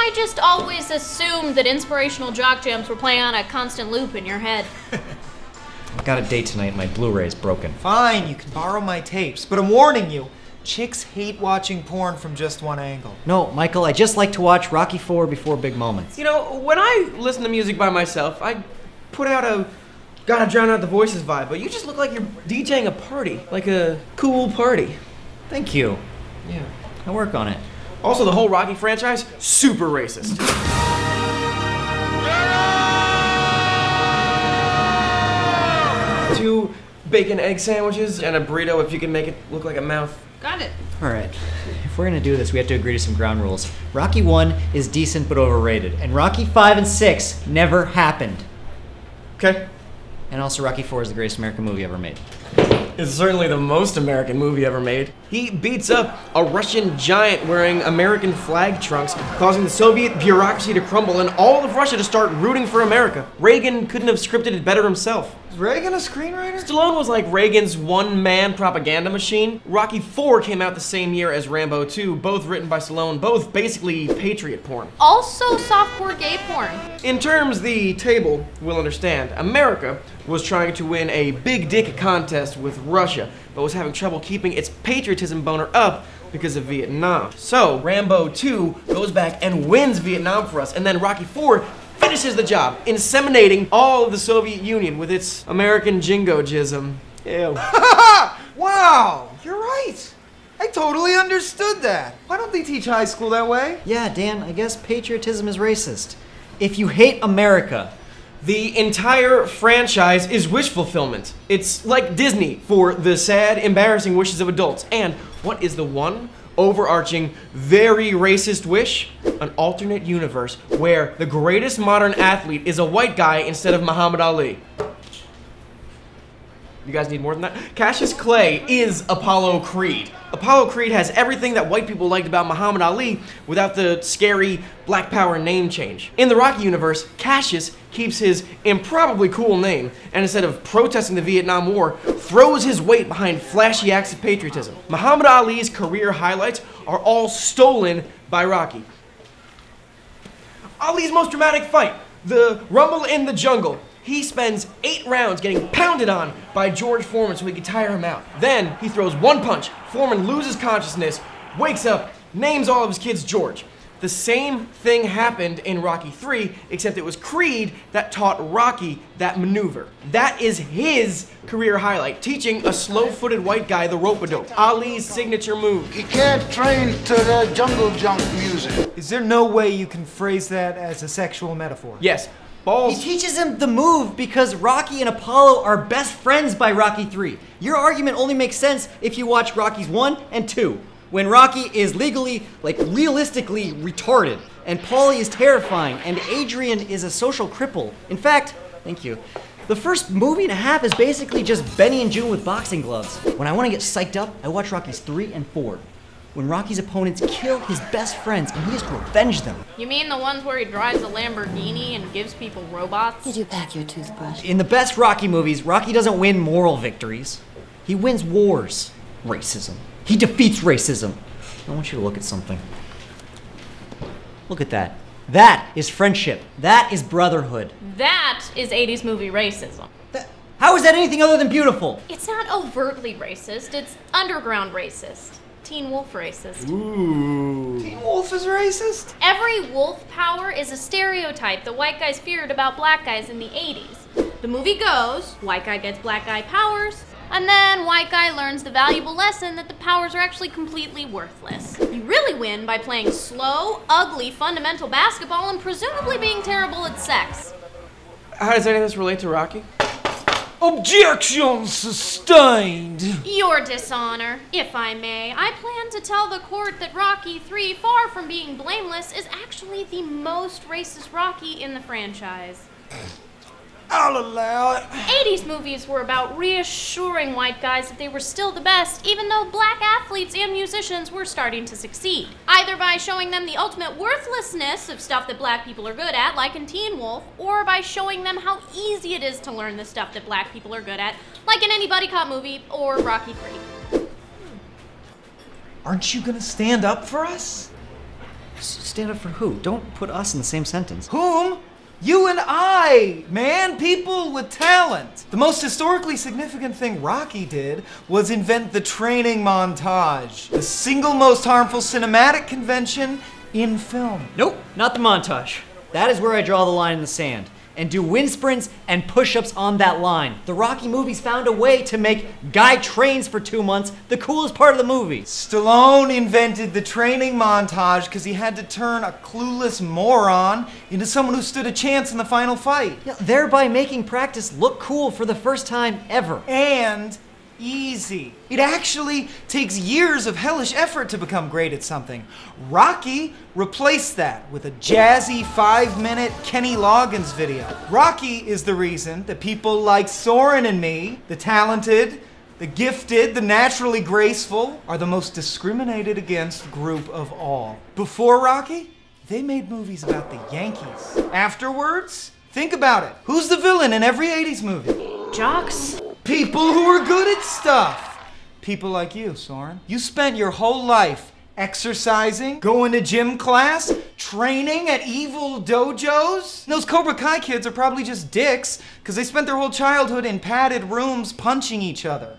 I just always assumed that inspirational jock jams were playing on a constant loop in your head. I've got a date tonight and my Blu-ray's broken. Fine, you can borrow my tapes, but I'm warning you, chicks hate watching porn from just one angle. No, Michael, I just like to watch Rocky IV before big moments. You know, when I listen to music by myself, I put out a gotta drown out the voices vibe, but you just look like you're DJing a party, like a cool party. Thank you. Yeah. I'll work on it. Also, the whole Rocky franchise, super racist. 2 bacon egg sandwiches and a burrito if you can make it look like a mouth. Got it. All right. If we're gonna do this, we have to agree to some ground rules. Rocky 1 is decent but overrated, and Rocky 5 and 6 never happened. Okay. And also, Rocky 4 is the greatest American movie ever made. It's certainly the most American movie ever made. He beats up a Russian giant wearing American flag trunks, causing the Soviet bureaucracy to crumble and all of Russia to start rooting for America. Reagan couldn't have scripted it better himself. Is Reagan a screenwriter? Stallone was like Reagan's one-man propaganda machine. Rocky IV came out the same year as Rambo 2, both written by Stallone, both basically patriot porn. Also softcore gay porn. In terms the table will understand, America was trying to win a big dick contest with Russia, but was having trouble keeping its patriotism boner up because of Vietnam. So Rambo 2 goes back and wins Vietnam for us, and then Rocky IV finishes the job, inseminating all of the Soviet Union with its American jingo-jism. Ew. Wow, you're right. I totally understood that. Why don't they teach high school that way? Yeah, Dan, I guess patriotism is racist. If you hate America, The entire franchise is wish fulfillment. It's like Disney for the sad, embarrassing wishes of adults. And what is the one overarching, very racist wish? An alternate universe where the greatest modern athlete is a white guy instead of Muhammad Ali. You guys need more than that? Cassius Clay is Apollo Creed. Apollo Creed has everything that white people liked about Muhammad Ali without the scary Black Power name change. In the Rocky universe, Cassius keeps his improbably cool name and instead of protesting the Vietnam War, throws his weight behind flashy acts of patriotism. Muhammad Ali's career highlights are all stolen by Rocky. Ali's most dramatic fight, the Rumble in the Jungle. He spends 8 rounds getting pounded on by George Foreman so he can tire him out. Then he throws one punch, Foreman loses consciousness, wakes up, names all of his kids George. The same thing happened in Rocky 3, except it was Creed that taught Rocky that maneuver. That is his career highlight, teaching a slow-footed white guy the rope-a-dope, Ali's signature move. He can't train to the jungle junk music. Is there no way you can phrase that as a sexual metaphor? Yes. Balls. he teaches him the move because Rocky and Apollo are best friends by Rocky 3. Your argument only makes sense if you watch Rockies 1 and 2, when Rocky is legally, realistically retarded, and Paulie is terrifying, and Adrian is a social cripple. In fact, thank you, the first movie and a half is basically just Benny and June with boxing gloves. When I want to get psyched up, I watch Rockies 3 and 4. When Rocky's opponents kill his best friends and he has to avenge them. You mean the ones where he drives a Lamborghini and gives people robots? Did you pack your toothbrush? In the best Rocky movies, Rocky doesn't win moral victories. He wins wars. Racism. He defeats racism. I want you to look at something. Look at that. That is friendship. That is brotherhood. That is 80s movie racism. How is that anything other than beautiful? It's not overtly racist, it's underground racist. Teen Wolf racist. Ooh. Teen Wolf is racist? Every wolf power is a stereotype that white guys feared about black guys in the 80s. The movie goes, white guy gets black guy powers, and then white guy learns the valuable lesson that the powers are actually completely worthless. You really win by playing slow, ugly, fundamental basketball and presumably being terrible at sex. How does any of this relate to Rocky? Objection sustained! Your dishonor. If I may, I plan to tell the court that Rocky 3, far from being blameless, is actually the most racist Rocky in the franchise. I'll allow it. 80s movies were about reassuring white guys that they were still the best, even though black athletes and musicians were starting to succeed. Either by showing them the ultimate worthlessness of stuff that black people are good at, like in Teen Wolf, or by showing them how easy it is to learn the stuff that black people are good at, like in any buddy cop movie or Rocky 3. Aren't you gonna stand up for us? Stand up for who? Don't put us in the same sentence. Whom? You and I, man, people with talent. The most historically significant thing Rocky did was invent the training montage, the single most harmful cinematic convention in film. Nope, not the montage. That is where I draw the line in the sand. And do wind sprints and push-ups on that line. The Rocky movies found a way to make guy trains for 2 months the coolest part of the movie. Stallone invented the training montage because he had to turn a clueless moron into someone who stood a chance in the final fight. Yeah, thereby making practice look cool for the first time ever. And easy. It actually takes years of hellish effort to become great at something. Rocky replaced that with a jazzy 5-minute Kenny Loggins video. Rocky is the reason that people like Soren and me, the talented, the gifted, the naturally graceful, are the most discriminated against group of all. Before Rocky, they made movies about the Yankees. Afterwards, think about it. Who's the villain in every 80s movie? Jocks? People who are good at stuff. People like you, Soren. You spent your whole life exercising, going to gym class, training at evil dojos. And those Cobra Kai kids are probably just dicks because they spent their whole childhood in padded rooms punching each other.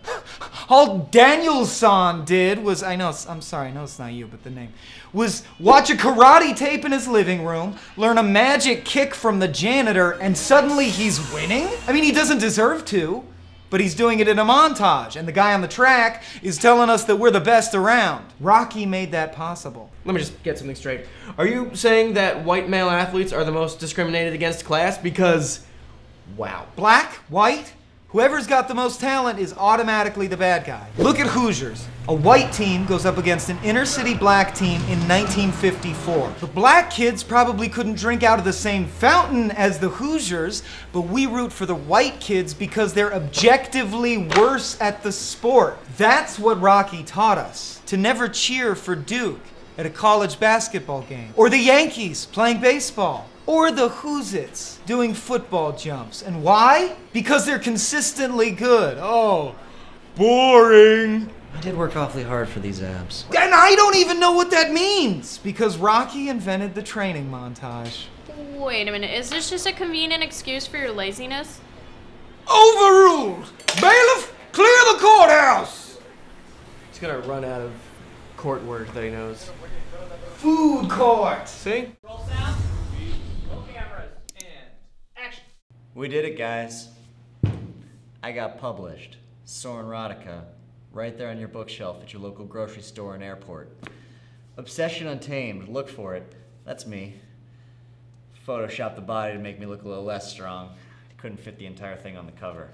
All Daniel-san did was, I'm sorry, I know it's not you, but the name, was watch a karate tape in his living room, learn a magic kick from the janitor, and suddenly he's winning? I mean, he doesn't deserve to. But he's doing it in a montage, and the guy on the track is telling us that we're the best around. Rocky made that possible. Let me just get something straight. Are you saying that white male athletes are the most discriminated against class? Because, wow. Black, white, whoever's got the most talent is automatically the bad guy. Look at Hoosiers. A white team goes up against an inner city black team in 1954. The black kids probably couldn't drink out of the same fountain as the Hoosiers, but we root for the white kids because they're objectively worse at the sport. That's what Rocky taught us. To never cheer for Duke at a college basketball game. Or the Yankees playing baseball. Or the Hoosits doing football jumps. And why? Because they're consistently good. Oh, boring. I did work awfully hard for these abs. And I don't even know what that means, because Rocky invented the training montage. Wait a minute, is this just a convenient excuse for your laziness? Overruled! Bailiff, clear the courthouse! He's gonna run out of court words that he knows. Food court! See? Roll sound, roll cameras, and action. We did it, guys. I got published. Soren Rodica. Right there on your bookshelf at your local grocery store and airport. Obsession Untamed, look for it. That's me. Photoshopped the body to make me look a little less strong. Couldn't fit the entire thing on the cover.